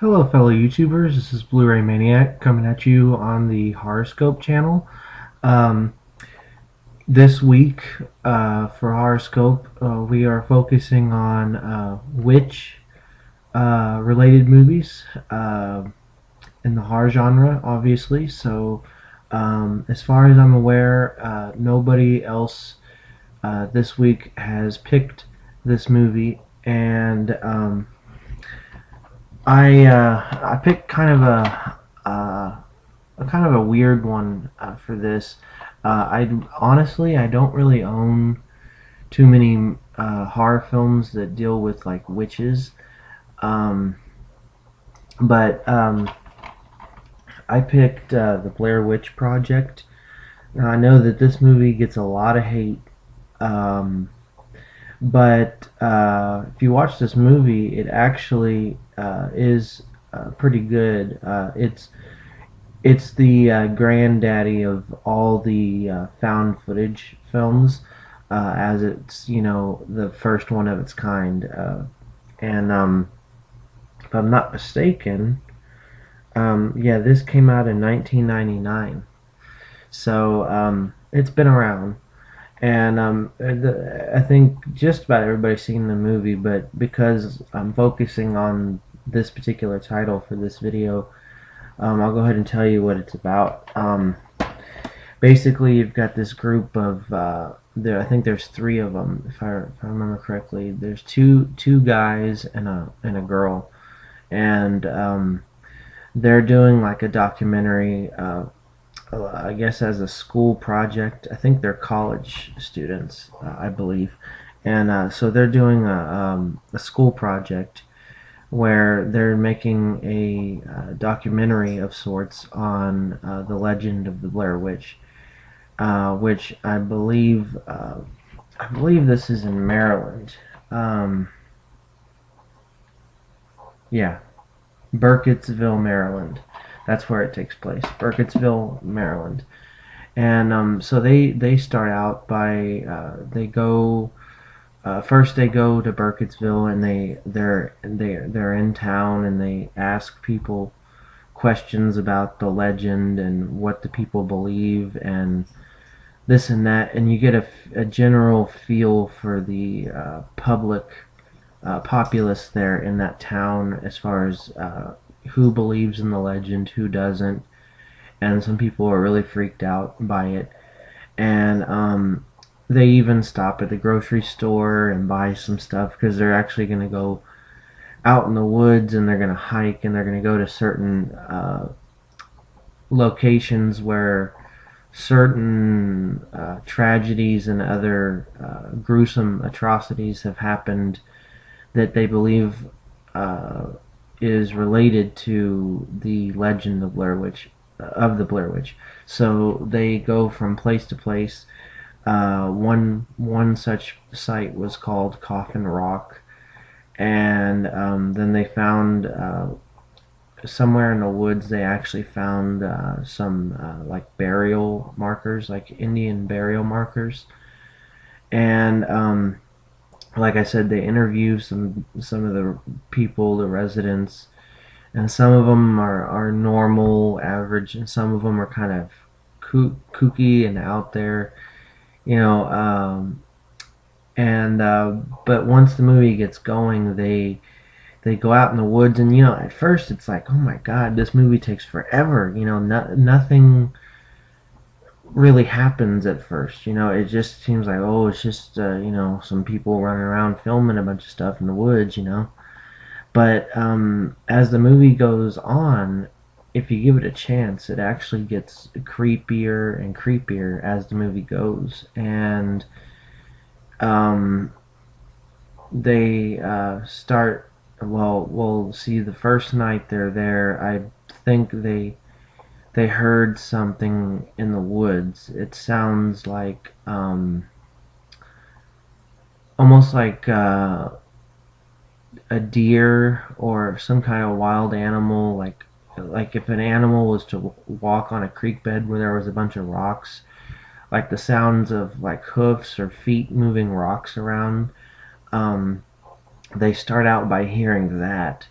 Hello, fellow YouTubers. This is Bluray Maniac coming at you on the Horoscope channel. Um, this week, for Horoscope, we are focusing on witch related movies in the horror genre, obviously. So, as far as I'm aware, nobody else this week has picked this movie, and I picked kind of a weird one for this. I honestly I don't really own too many horror films that deal with like witches, um, but I picked the Blair Witch Project. Now, I know that this movie gets a lot of hate, um, but if you watch this movie, it actually is pretty good. It's the granddaddy of all the found footage films, as it's the first one of its kind. And if I'm not mistaken, yeah, this came out in 1999, so it's been around. And I think just about everybody's seen the movie, but because I'm focusing on this particular title for this video, I'll go ahead and tell you what it's about. Basically, you've got this group of I think there's three of them, if I remember correctly. There's two guys and a girl, and they're doing like a documentary. I guess as a school project. I think they're college students, I believe, and so they're doing a school project where they're making a documentary of sorts on the legend of the Blair Witch, which I believe this is in Maryland. Um, yeah, Burkittsville, Maryland. That's where it takes place. Burkittsville, Maryland. And so they start out by they go first they go to Burkittsville, and they're in town, and they ask people questions about the legend and what the people believe and this and that, and you get a general feel for the public populace there in that town as far as who believes in the legend, who doesn't, and some people are really freaked out by it. And they even stop at the grocery store and buy some stuff because they're actually going to go out in the woods, and they're going to hike, and they're going to go to certain locations where certain tragedies and other gruesome atrocities have happened that they believe uh, is related to the legend of the Blair Witch. So they go from place to place. One such site was called Coffin Rock, and then they found somewhere in the woods. They actually found some like burial markers, like Indian burial markers, and like I said, they interview some of the people, the residents, and some of them are normal, average, and some of them are kind of kooky and out there, you know. And but once the movie gets going, they go out in the woods, and at first it's like, oh my god, this movie takes forever. Nothing really happens at first. It just seems like, oh, it's just some people running around filming a bunch of stuff in the woods. But as the movie goes on, if you give it a chance, it actually gets creepier and creepier as the movie goes. And um, they start. Well, we'll see. The first night they're there, I think they heard something in the woods. It sounds like almost like a deer or some kind of wild animal, like if an animal was to walk on a creek bed where there was a bunch of rocks, like the sounds of like hoofs or feet moving rocks around. um, they start out by hearing that,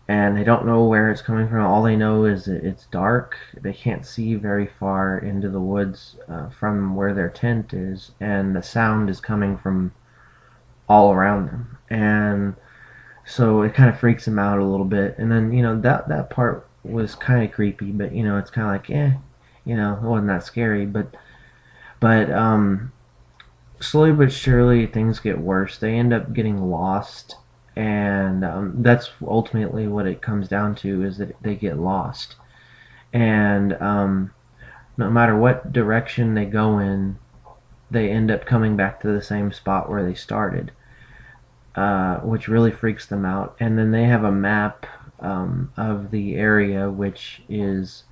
and they don't know where it's coming from. All they know is that it's dark. They can't see very far into the woods from where their tent is, and the sound is coming from all around them. And so it kind of freaks them out a little bit. And then that part was kind of creepy, but it's kind of like it wasn't that scary. But slowly but surely things get worse. They end up getting lost, and that's ultimately what it comes down to, is that they get lost. And no matter what direction they go in, they end up coming back to the same spot where they started, which really freaks them out. And then they have a map of the area which is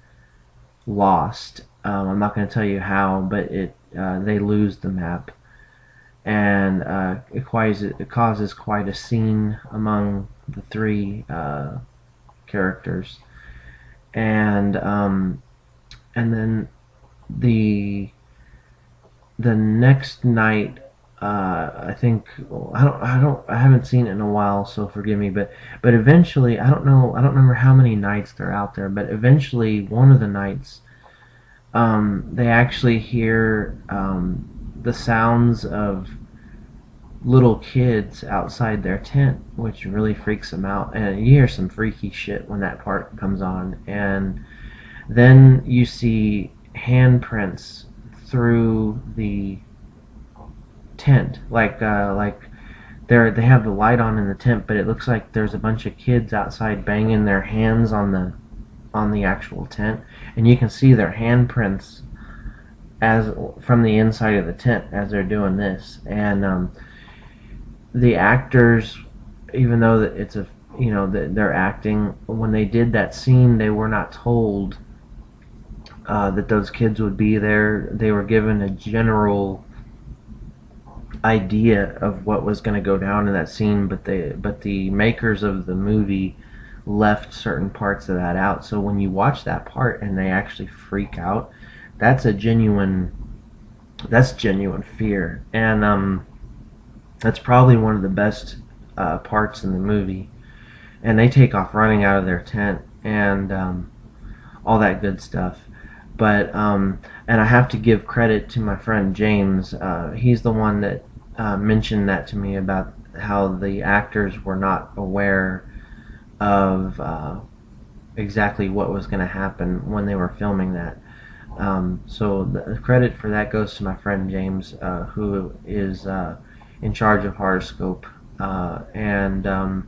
lost. I'm not going to tell you how, but they lose the map, and it causes quite a scene among the three characters. And then the next night, I think, I haven't seen it in a while, so forgive me, but eventually, I don't remember how many nights they're out there, but eventually one of the nights, they actually hear the sounds of little kids outside their tent, which really freaks them out. And you hear some freaky shit when that part comes on. And then you see handprints through the tent, like they have the light on in the tent, but it looks like there's a bunch of kids outside banging their hands on the actual tent, and you can see their handprints as from the inside of the tent as they're doing this. And the actors, even though that it's they're acting, when they did that scene, they were not told that those kids would be there. They were given a general idea of what was going to go down in that scene, but the makers of the movie left certain parts of that out. So when you watch that part and they actually freak out, that's genuine fear. And that's probably one of the best parts in the movie. And they take off running out of their tent, and all that good stuff. But and I have to give credit to my friend James. He's the one that mentioned that to me, about how the actors were not aware of exactly what was going to happen when they were filming that. So the credit for that goes to my friend James, who is in charge of Horoscope. And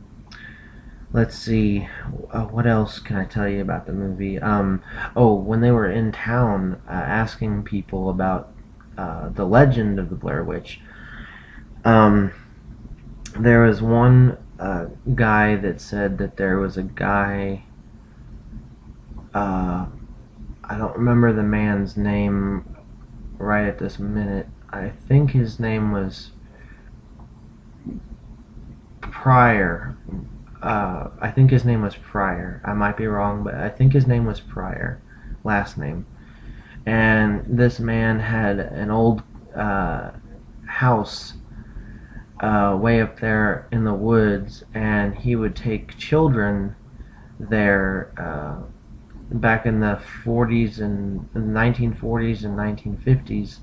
let's see, what else can I tell you about the movie? When they were in town asking people about the legend of the Blair Witch, there was one guy that said that there was a guy, I don't remember the man's name right at this minute. I think his name was Pryor. I think his name was Pryor. I might be wrong, but I think his name was Pryor, last name. And this man had an old house way up there in the woods, and he would take children there back in the 40s and in the 1940s and 1950s,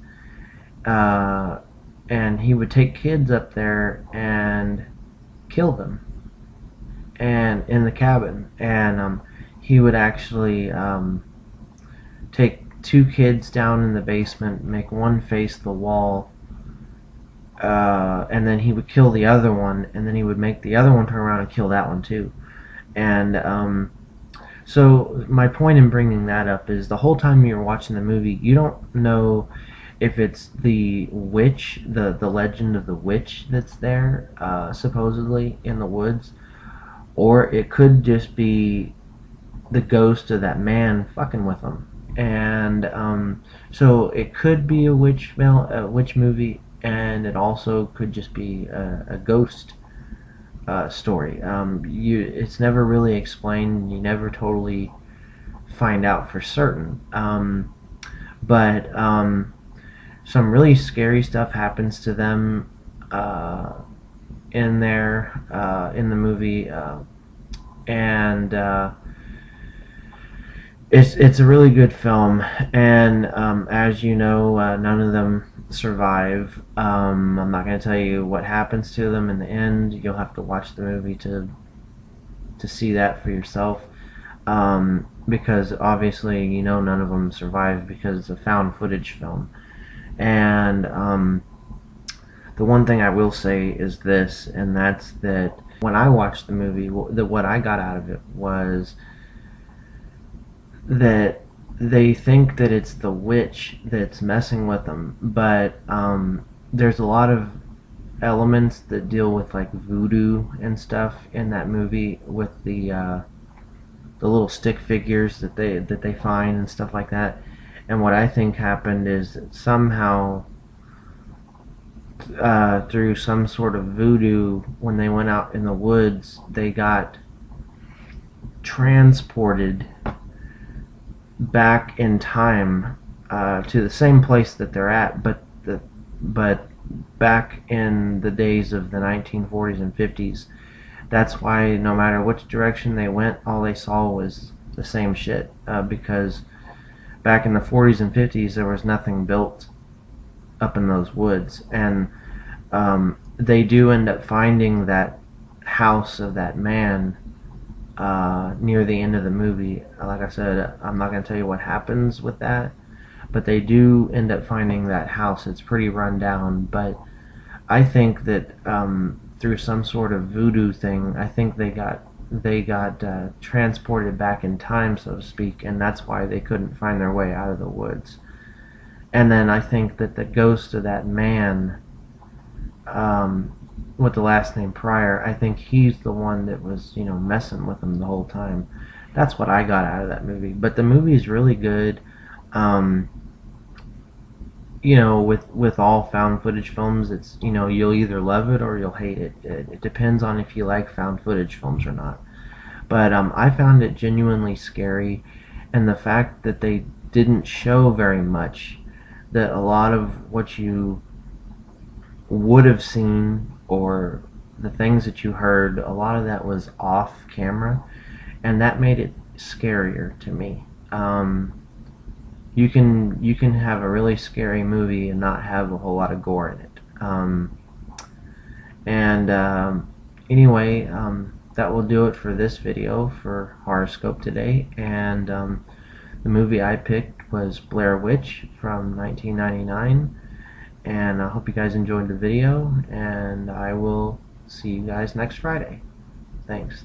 and he would take kids up there and kill them, and in the cabin. And he would actually take two kids down in the basement, make one face the wall, and then he would kill the other one, and then he would make the other one turn around and kill that one too. And so my point in bringing that up is, the whole time you're watching the movie, you don't know if it's the witch, the legend of the witch that's there, supposedly in the woods, or it could just be the ghost of that man fucking with them. And so it could be a witch movie, and it also could just be a ghost story. It's never really explained. You never totally find out for certain. But some really scary stuff happens to them in the movie. and it's a really good film. And as you know, none of them survive. I'm not going to tell you what happens to them in the end. You'll have to watch the movie to see that for yourself. Because obviously, you know, none of them survive because it's a found footage film. And the one thing I will say is this, and that's that when I watched the movie, what I got out of it was that they think that it's the witch that's messing with them, but there's a lot of elements that deal with like voodoo and stuff in that movie with the little stick figures that they find and stuff like that. And what I think happened is that somehow through some sort of voodoo, when they went out in the woods, they got transported back in time to the same place that they're at, but back in the days of the 1940s and 50s. That's why no matter which direction they went, all they saw was the same shit. Because back in the 40s and 50s, there was nothing built up in those woods, and they do end up finding that house of that man near the end of the movie. Like I said, I'm not going to tell you what happens with that, but they do end up finding that house. It's pretty run down, but I think that through some sort of voodoo thing, I think they got transported back in time, so to speak, and that's why they couldn't find their way out of the woods. And then I think that the ghost of that man with the last name Pryor, I think he's the one that was, you know, messing with them the whole time. That's what I got out of that movie. But the movie is really good. Um, you know, with all found footage films, it's, you know, you'll either love it or you'll hate it. It depends on if you like found footage films or not. But I found it genuinely scary, and the fact that they didn't show very much, that a lot of what you would have seen or the things that you heard, a lot of that was off camera, and that made it scarier to me. You can have a really scary movie and not have a whole lot of gore in it. And anyway, that will do it for this video for Horoscope today. And the movie I picked was Blair Witch from 1999. And I hope you guys enjoyed the video, and I will see you guys next Friday. Thanks.